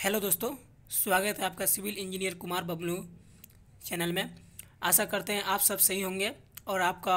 Hello दोस्तों, स्वागत है आपका civil engineer Kumar Bablu channel में। आशा करते हैं आप सब सही होंगे और आपका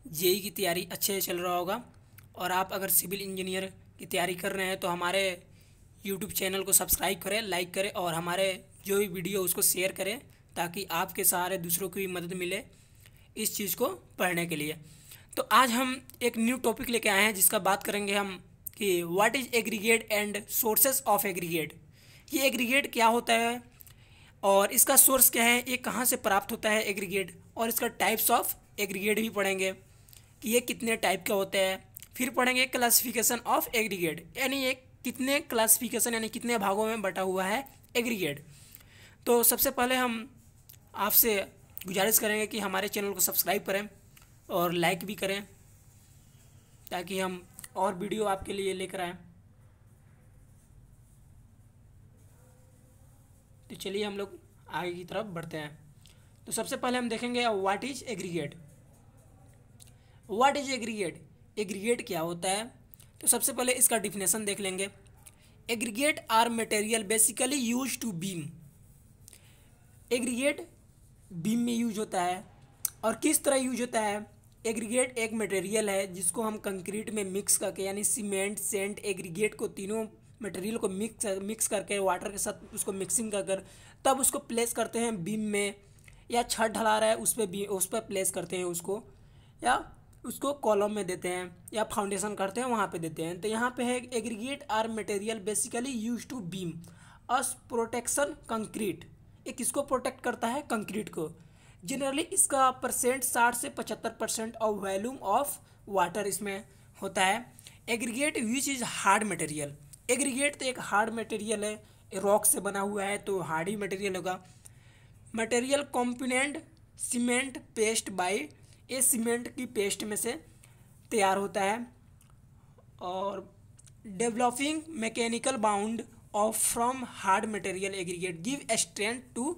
जेई की तैयारी अच्छे से चल रहा होगा। और आप अगर सिविल इंजीनियर की तैयारी कर रहे हैं तो हमारे यूट्यूब चैनल को सब्सक्राइब करें, लाइक करें और हमारे जो भी वीडियो उसको शेयर करें ताकि आपके सहारे दूसरों को भी मदद मिले इस चीज़ को पढ़ने के लिए। तो आज हम एक न्यू टॉपिक लेके आए हैं जिसका बात करेंगे हम कि what is aggregate and sources of aggregate. ये एग्रीगेट क्या होता है और इसका सोर्स क्या है, ये कहाँ से प्राप्त होता है एग्रीगेट, और इसका टाइप्स ऑफ एग्रीगेट भी पढ़ेंगे कि ये कितने टाइप का होता है। फिर पढ़ेंगे क्लासिफिकेशन ऑफ एग्रीगेट, यानी ये कितने क्लासिफिकेशन यानी कितने भागों में बटा हुआ है एग्रीगेट। तो सबसे पहले हम आपसे गुजारिश करेंगे कि हमारे चैनल को सब्सक्राइब करें और लाइक भी करें ताकि हम और वीडियो आपके लिए लेकर आएँ। तो चलिए हम लोग आगे की तरफ बढ़ते हैं। तो सबसे पहले हम देखेंगे what is aggregate. What is aggregate, aggregate क्या होता है। तो सबसे पहले इसका डिफिनेशन देख लेंगे। Aggregate are material basically use to beam. Aggregate beam में यूज होता है और किस तरह यूज होता है। एग्रीगेट एक मटेरियल है जिसको हम कंक्रीट में मिक्स करके यानी सीमेंट, सेंट, एग्रीगेट को तीनों मटेरियल को मिक्स करके वाटर के साथ उसको मिक्सिंग कर तब उसको प्लेस करते हैं बीम में, या छत ढला रहा है उस पर प्लेस करते हैं उसको, या उसको कॉलम में देते हैं या फाउंडेशन करते हैं वहाँ पे देते हैं। तो यहाँ पे है aggregate are material basically use to beam as protection concrete. ये किसको प्रोटेक्ट करता है, कंक्रीट को। जनरली इसका परसेंट 60 से 75% ऑफ वॉल्यूम ऑफ वाटर इसमें होता है। Aggregate which is hard material. Aggregate तो एक हार्ड मटेरियल है, रॉक से बना हुआ है तो हार्ड ही मटेरियल होगा। Material component cement paste by, ये सीमेंट की पेस्ट में से तैयार होता है। और developing mechanical bound of from hard material aggregate give strength to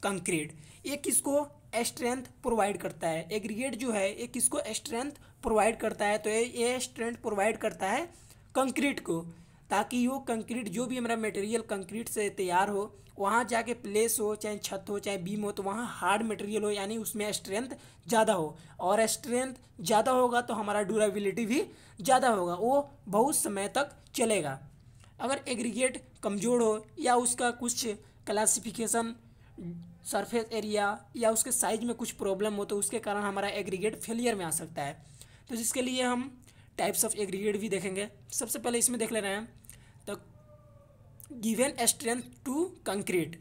concrete. ये किसको स्ट्रेंथ प्रोवाइड करता है, एग्रीगेट जो है ये किसको स्ट्रेंथ प्रोवाइड करता है। तो ये स्ट्रेंथ प्रोवाइड करता है कंक्रीट को, ताकि वो कंक्रीट जो भी हमारा मटेरियल कंक्रीट से तैयार हो वहाँ जाके प्लेस हो, चाहे छत हो चाहे बीम हो, तो वहाँ हार्ड मटेरियल हो यानी उसमें स्ट्रेंथ ज़्यादा हो। और स्ट्रेंथ ज़्यादा होगा तो हमारा ड्यूरेबिलिटी भी ज़्यादा होगा, वो बहुत समय तक चलेगा। अगर एग्रीगेट कमज़ोर हो या उसका कुछ क्लासिफिकेशन सरफेस एरिया या उसके साइज में कुछ प्रॉब्लम हो तो उसके कारण हमारा एग्रीगेट फेलियर में आ सकता है। तो जिसके लिए हम टाइप्स ऑफ एग्रीगेट भी देखेंगे। सबसे पहले इसमें देख ले रहे हैं तो given strength to concrete,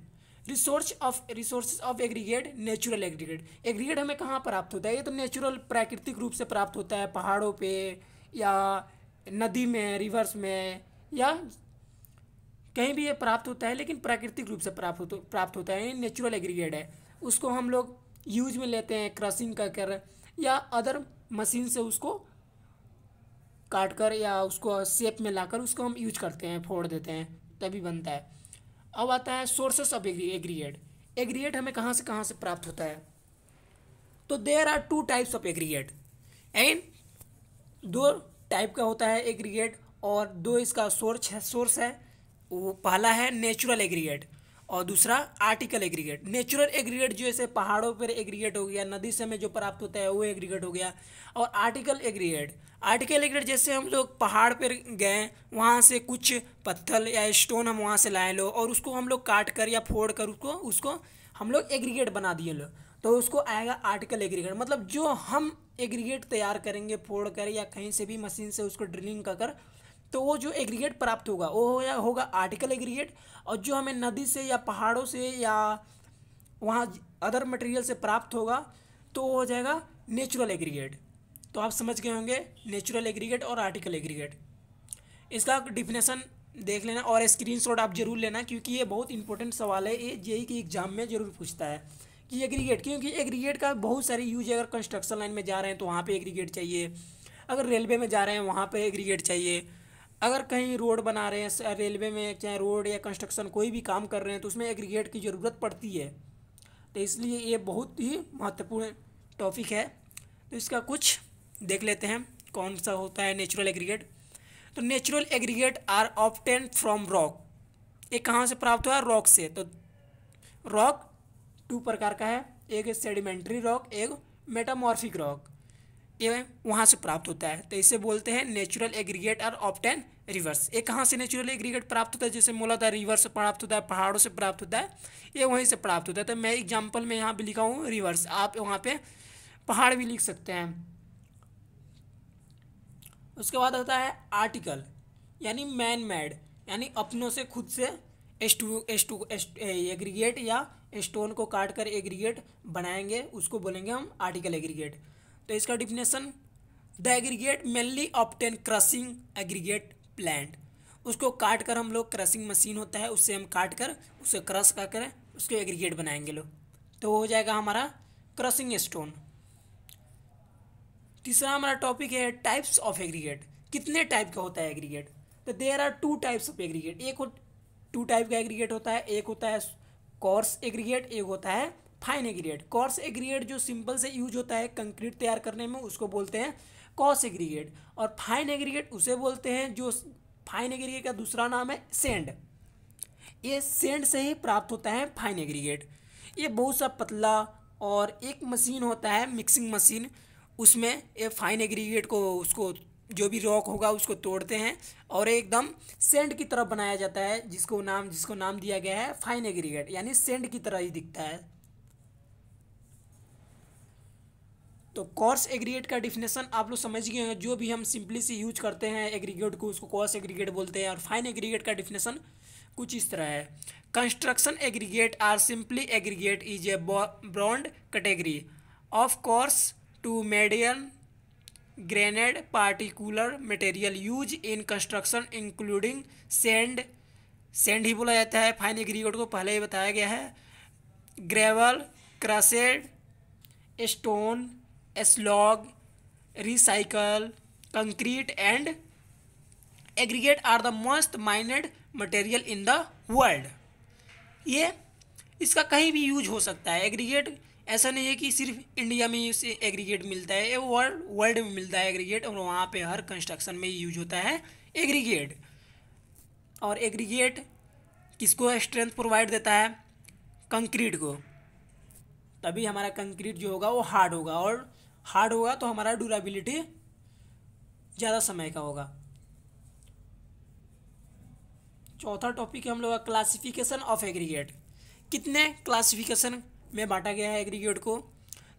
resources of aggregate, natural aggregate. Aggregate हमें कहाँ प्राप्त होता है, ये तो नेचुरल प्राकृतिक रूप से प्राप्त होता है, पहाड़ों पे या नदी में, रिवर्स में या कहीं भी ये प्राप्त होता है, लेकिन प्राकृतिक रूप से प्राप्त होता है, ये नेचुरल एग्रीगेट है। उसको हम लोग यूज में लेते हैं क्रशिंग कर या अदर मशीन से उसको काट कर या उसको शेप में लाकर उसको हम यूज करते हैं, फोड़ देते हैं तभी बनता है। अब आता है सोर्सेस ऑफ एग्रीगेट। एग्रीगेट हमें कहाँ से प्राप्त होता है। तो there are 2 types of aggregate and 2 type का होता है एग्रीगेट और 2 इसका सोर्स है। वो पहला है नेचुरल एग्रीगेट और दूसरा आर्टिकल एग्रीगेट। नेचुरल एग्रीगेट जो ऐसे पहाड़ों पर एग्रीगेट हो गया, नदी से हमें जो प्राप्त होता है वो एग्रीगेट हो गया। और आर्टिकल एग्रीगेट जैसे हम लोग पहाड़ पर गए, वहाँ से कुछ पत्थर या स्टोन हम वहाँ से लाए लो और उसको हम लोग काट कर या फोड़ कर उसको हम लोग एग्रीगेट बना दिए लो, तो उसको आएगा आर्टिकल एग्रीगेट। मतलब जो हम एग्रीगेट तैयार करेंगे फोड़ कर या कहीं से भी मशीन से उसको ड्रिलिंग कर, तो वो जो एग्रीगेट प्राप्त होगा वो होगा आर्टिकल एग्रीगेट। और जो हमें नदी से या पहाड़ों से या वहाँ अदर मटेरियल से प्राप्त होगा तो वो हो जाएगा नेचुरल एग्रीगेट। तो आप समझ गए होंगे नेचुरल एग्रीगेट और आर्टिकल एग्रीगेट। इसका डिफिनेशन देख लेना और स्क्रीनशॉट आप जरूर लेना क्योंकि ये बहुत इंपॉर्टेंट सवाल है, ये जेईई के एग्जाम में जरूर पूछता है कि एग्रीगेट, क्योंकि एग्रीगेट का बहुत सारी यूज है। अगर कंस्ट्रक्शन लाइन में जा रहे हैं तो वहाँ पे एग्रीगेट चाहिए, अगर रेलवे में जा रहे हैं वहाँ पे एग्रीगेट चाहिए, अगर कहीं रोड बना रहे हैं रेलवे में, चाहे रोड या कंस्ट्रक्शन कोई भी काम कर रहे हैं तो उसमें एग्रीगेट की ज़रूरत पड़ती है। तो इसलिए ये बहुत ही महत्वपूर्ण टॉपिक है। तो इसका कुछ देख लेते हैं कौन सा होता है नेचुरल एग्रीगेट। तो natural aggregate are obtained from rock ये कहाँ से प्राप्त हुआ? रॉक से। तो रॉक 2 प्रकार का है, एक सेडिमेंट्री रॉक, एक मेटामॉर्फिक रॉक, ये वहाँ से प्राप्त होता है। तो इसे बोलते हैं नेचुरल एग्रीगेट और ऑब्टेन रिवर्स। ये कहाँ से नेचुरल एग्रीगेट प्राप्त होता है? जैसे मूलतः रिवर से प्राप्त होता है, पहाड़ों से प्राप्त होता है, ये वहीं से प्राप्त होता है। तो मैं एग्जाम्पल में यहाँ पे लिखा हूँ रिवर्स, आप वहाँ पे पहाड़ भी लिख सकते हैं। उसके बाद होता है आर्टिकल, यानी मैन मेड, यानी अपनों से खुद से एग्रीगेट या स्टोन को काट कर एग्रीगेट बनाएंगे, उसको बोलेंगे हम आर्टिकल एग्रीगेट। तो इसका definition, the aggregate mainly obtain crushing aggregate plant, उसको काट कर हम लोग, क्रशिंग मशीन होता है उससे हम काट कर उसे क्रश कर उसको एग्रीगेट बनाएंगे लोग, तो हो जाएगा हमारा क्रशिंग स्टोन। तीसरा हमारा टॉपिक है टाइप्स ऑफ एग्रीगेट। कितने टाइप का होता है एग्रीगेट? तो there are 2 types of aggregate. 2 type का एग्रीगेट होता है, एक होता है कोर्स एग्रीगेट, एक होता है फाइन एग्रीगेट। कोर्स एग्रीगेट जो सिंपल से यूज होता है कंक्रीट तैयार करने में, उसको बोलते हैं कोर्स एग्रीगेट। और फाइन एग्रीगेट उसे बोलते हैं जो, फाइन एग्रीगेट का दूसरा नाम है सेंड। ये सेंड से ही प्राप्त होता है फाइन एग्रीगेट। ये बहुत सा पतला, और एक मशीन होता है मिक्सिंग मशीन, उसमें ये फाइन एग्रीगेट को, उसको जो भी रॉक होगा उसको तोड़ते हैं और एकदम सेंड की तरह बनाया जाता है, जिसको नाम दिया गया है फाइन एग्रीगेट, यानी सेंड की तरह ही दिखता है। तो कोर्स एग्रीगेट का डिफिनेशन आप लोग समझ गए हैं, जो भी हम सिंपली से यूज करते हैं एग्रीगेट को, उसको कोर्स एग्रीगेट बोलते हैं। और फाइन एग्रीगेट का डिफिनेशन कुछ इस तरह है, construction aggregate are simply aggregate is a broad category of coarse to medium grained particulate material used in construction including sand, sand ही बोला जाता है फाइन एग्रीगेट को, पहले ही बताया गया है, gravel, crushed stone, slag, recycled, concrete and aggregate are the most mined material in the world. ये इसका कहीं भी यूज हो सकता है एग्रीगेट, ऐसा नहीं है कि सिर्फ इंडिया में इसे एग्रीगेट मिलता है, ये वर्ल्ड में मिलता है एग्रीगेट, और वहाँ पे हर कंस्ट्रक्शन में यूज होता है एग्रीगेट। और एग्रीगेट किसको स्ट्रेंथ प्रोवाइड देता है? कंक्रीट को, तभी हमारा कंक्रीट जो होगा वो हार्ड होगा, और हार्ड होगा तो हमारा ड्यूरेबिलिटी ज़्यादा समय का होगा। चौथा टॉपिक है हम लोग का क्लासिफिकेशन ऑफ एग्रीगेट। कितने क्लासिफिकेशन में बांटा गया है एग्रीगेट को?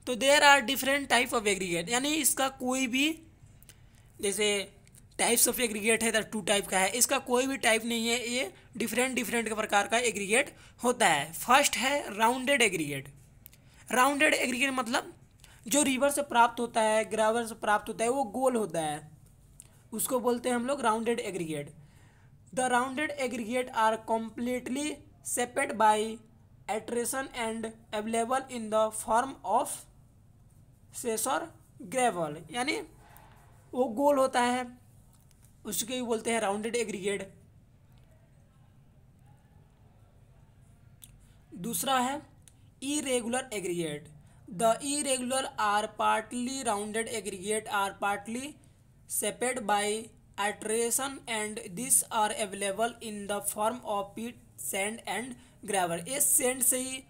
तो there are different type of aggregate, यानी इसका कोई भी, जैसे टाइप्स ऑफ एग्रीगेट है तो 2 टाइप का है, इसका कोई भी टाइप नहीं है, ये डिफरेंट प्रकार का एग्रीगेट होता है। फर्स्ट है राउंडेड एग्रीगेट। राउंडेड एग्रीगेट मतलब जो रिवर से प्राप्त होता है, ग्रावर से प्राप्त होता है, वो गोल होता है, उसको बोलते हैं हम लोग rounded aggregate. The rounded aggregate are completely shaped by attrition and available in the form of seashore gravel, यानी वो गोल होता है, उसके भी बोलते हैं राउंडेड एग्रीगेट। दूसरा है irregular aggregate. The irregular are partly rounded aggregate are partly shaped by attrition and this are available in the form of pit, sand and gravel. ये सैंड से ही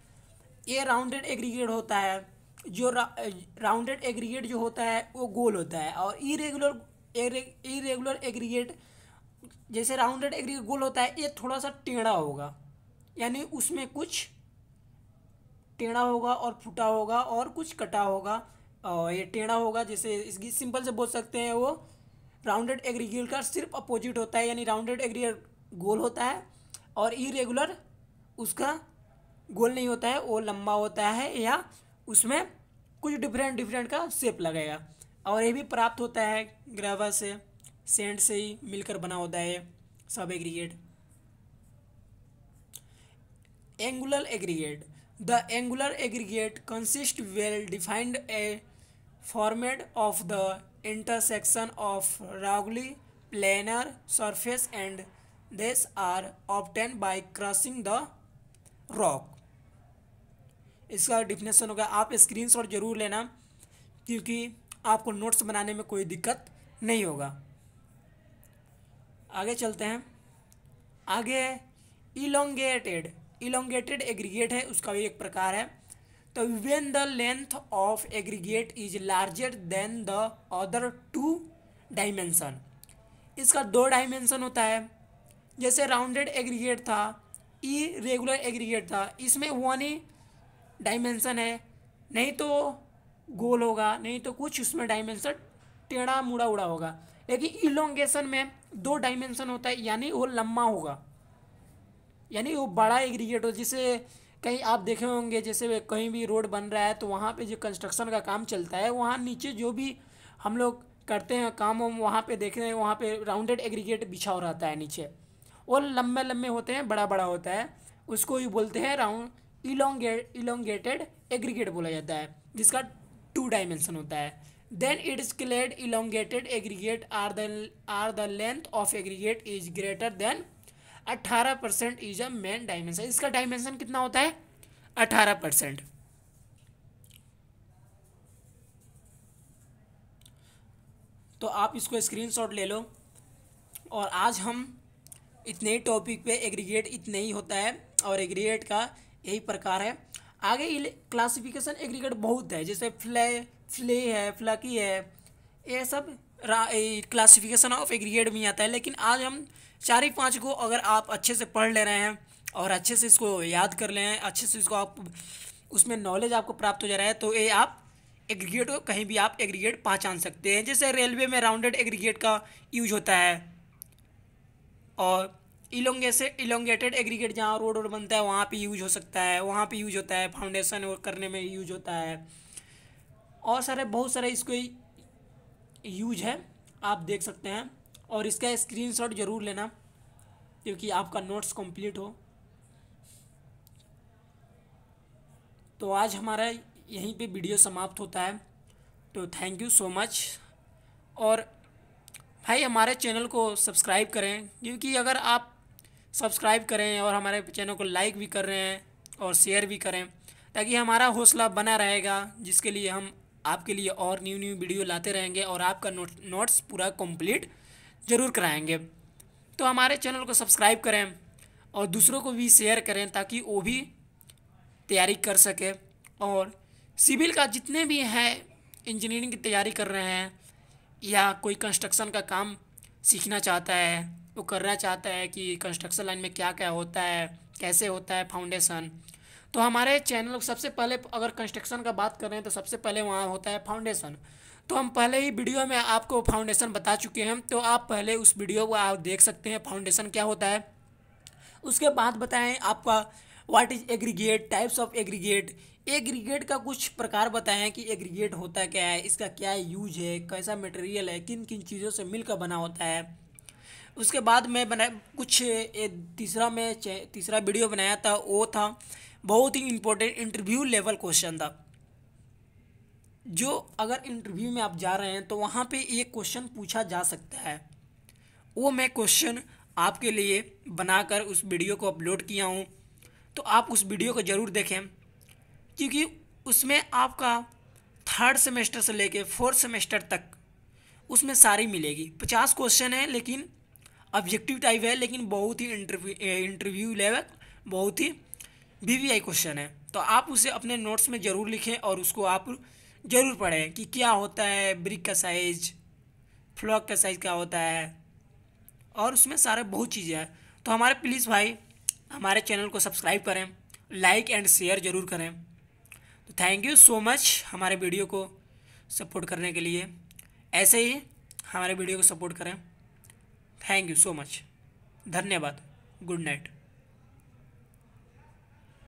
ये राउंडेड एग्रीगेट होता है। जो राउंडेड एग्रीगेट जो होता है वो गोल होता है, और इरेगुलर एग्रीगेट, जैसे राउंडेड एग्रीगेट गोल होता है, ये थोड़ा सा टेढ़ा होगा, यानी उसमें कुछ टेढ़ा होगा और फूटा होगा और कुछ कटा होगा, और ये टेढ़ा होगा, जैसे इसकी सिंपल से बोल सकते हैं वो राउंडेड एग्रीगेट का सिर्फ अपोजिट होता है, यानी राउंडेड एग्रीगेट गोल होता है और इरेगुलर उसका गोल नहीं होता है, वो लंबा होता है या उसमें कुछ डिफरेंट का शेप लगेगा। और ये भी प्राप्त होता है ग्रेवल से, सैंड से ही मिलकर बना होता है सब aggregate. Angular aggregate. The angular aggregate consist well defined a format of the intersection of regularly planar surface and this are obtain by crushing the rock. इसका डिफिनेशन होगा, आप स्क्रीनशॉट जरूर लेना क्योंकि आपको नोट्स बनाने में कोई दिक्कत नहीं होगा। आगे चलते हैं। आगे इलोंगेटेड एग्रीगेट है, उसका भी एक प्रकार है। तो when the length of aggregate is larger than the other two dimension, इसका 2 डायमेंशन होता है। जैसे राउंडेड एग्रीगेट था, इरेगुलर एग्रीगेट था, इसमें 1 ही डायमेंशन है, नहीं तो गोल होगा, नहीं तो कुछ उसमें डायमेंशन टेढ़ा मुड़ा उड़ा होगा। लेकिन इलोंगेशन में 2 डायमेंशन होता है, यानी वो लंबा होगा, यानी वो बड़ा एग्रीगेट हो। जिसे कहीं आप देखे होंगे, जैसे कहीं भी रोड बन रहा है तो वहाँ पे जो कंस्ट्रक्शन का काम चलता है, वहाँ नीचे जो भी हम लोग करते हैं काम, हम वहाँ पे देख रहे हैं, वहाँ पे राउंडेड एग्रीगेट बिछा हो रहता है नीचे, वो लंबे लंबे होते हैं, बड़ा बड़ा होता है, उसको ही बोलते हैं राउंड इलोंगेटेड एग्रीगेट बोला जाता है, जिसका 2 डायमेंशन होता है। Then it is called elongated aggregate are the length of aggregate is greater than 18% is a main dimension. इसका डायमेंशन कितना होता है? 18%। तो आप इसको स्क्रीनशॉट ले लो। और आज हम इतने ही टॉपिक पे, एग्रीगेट इतने ही होता है और एग्रीगेट का यही प्रकार है। आगे क्लासिफिकेशन एग्रीगेट बहुत है, जैसे फ्ले है, फ्लकी है, ये सब क्लासिफिकेशन ऑफ एग्रीगेट में आता है। लेकिन आज हम 4 ही 5 को अगर आप अच्छे से पढ़ ले रहे हैं और अच्छे से इसको याद कर ले हैं, अच्छे से इसको आप उसमें नॉलेज आपको प्राप्त हो जा रहा है, तो ये आप एग्रीगेट को कहीं भी आप एग्रीगेट पहचान सकते हैं। जैसे रेलवे में राउंडेड एग्रीगेट का यूज होता है, और इलोंगेटेड एग्रीगेट जहाँ रोड बनता है वहाँ पे यूज हो सकता है, वहाँ पे यूज होता है, फाउंडेशन करने में यूज होता है, और बहुत सारे इसको यूज है, आप देख सकते हैं। और इसका स्क्रीनशॉट जरूर लेना, क्योंकि आपका नोट्स कंप्लीट हो। तो आज हमारा यहीं पे वीडियो समाप्त होता है। तो थैंक यू सो मच। और भाई हमारे चैनल को सब्सक्राइब करें, क्योंकि अगर आप सब्सक्राइब करें और हमारे चैनल को लाइक भी कर रहे हैं और शेयर भी करें, ताकि हमारा हौसला बना रहेगा, जिसके लिए हम आपके लिए और न्यू वीडियो लाते रहेंगे और आपका नोट्स पूरा कंप्लीट ज़रूर कराएंगे। तो हमारे चैनल को सब्सक्राइब करें और दूसरों को भी शेयर करें, ताकि वो भी तैयारी कर सके। और सिविल का जितने भी हैं, इंजीनियरिंग की तैयारी कर रहे हैं या कोई कंस्ट्रक्शन का काम सीखना चाहता है, वो करना चाहता है कि कंस्ट्रक्शन लाइन में क्या क्या होता है, कैसे होता है फाउंडेशन, तो हमारे चैनल सबसे पहले, अगर कंस्ट्रक्शन का बात कर रहे हैं तो सबसे पहले वहाँ होता है फाउंडेशन। तो हम पहले ही वीडियो में आपको फाउंडेशन बता चुके हैं, तो आप पहले उस वीडियो को आप देख सकते हैं फाउंडेशन क्या होता है। उसके बाद बताएं आपका what is aggregate, types of aggregate, aggregate का कुछ प्रकार बताएं कि एग्रीगेट होता क्या है, इसका क्या यूज है, कैसा मटेरियल है, किन किन चीज़ों से मिलकर बना होता है। उसके बाद मैं तीसरा वीडियो बनाया था, वो था बहुत ही इम्पोर्टेंट इंटरव्यू लेवल क्वेश्चन था, जो अगर इंटरव्यू में आप जा रहे हैं तो वहाँ पे एक क्वेश्चन पूछा जा सकता है। वो मैं क्वेश्चन आपके लिए बनाकर उस वीडियो को अपलोड किया हूँ, तो आप उस वीडियो को ज़रूर देखें, क्योंकि उसमें आपका 3rd सेमेस्टर से लेके 4th सेमेस्टर तक उसमें सारी मिलेगी। 50 क्वेश्चन है, लेकिन ऑब्जेक्टिव टाइप है, लेकिन बहुत ही इंटरव्यू लेवल, बहुत ही वीवीआई क्वेश्चन है। तो आप उसे अपने नोट्स में ज़रूर लिखें और उसको आप ज़रूर पढ़ें कि क्या होता है ब्रिक का साइज, फ्लॉक का साइज़ क्या होता है, और उसमें सारे बहुत चीज़ें हैं। तो हमारे प्लीज़ भाई हमारे चैनल को सब्सक्राइब करें, लाइक एंड शेयर ज़रूर करें। तो थैंक यू सो मच हमारे वीडियो को सपोर्ट करने के लिए। ऐसे ही हमारे वीडियो को सपोर्ट करें। थैंक यू सो मच, धन्यवाद, गुड नाइट।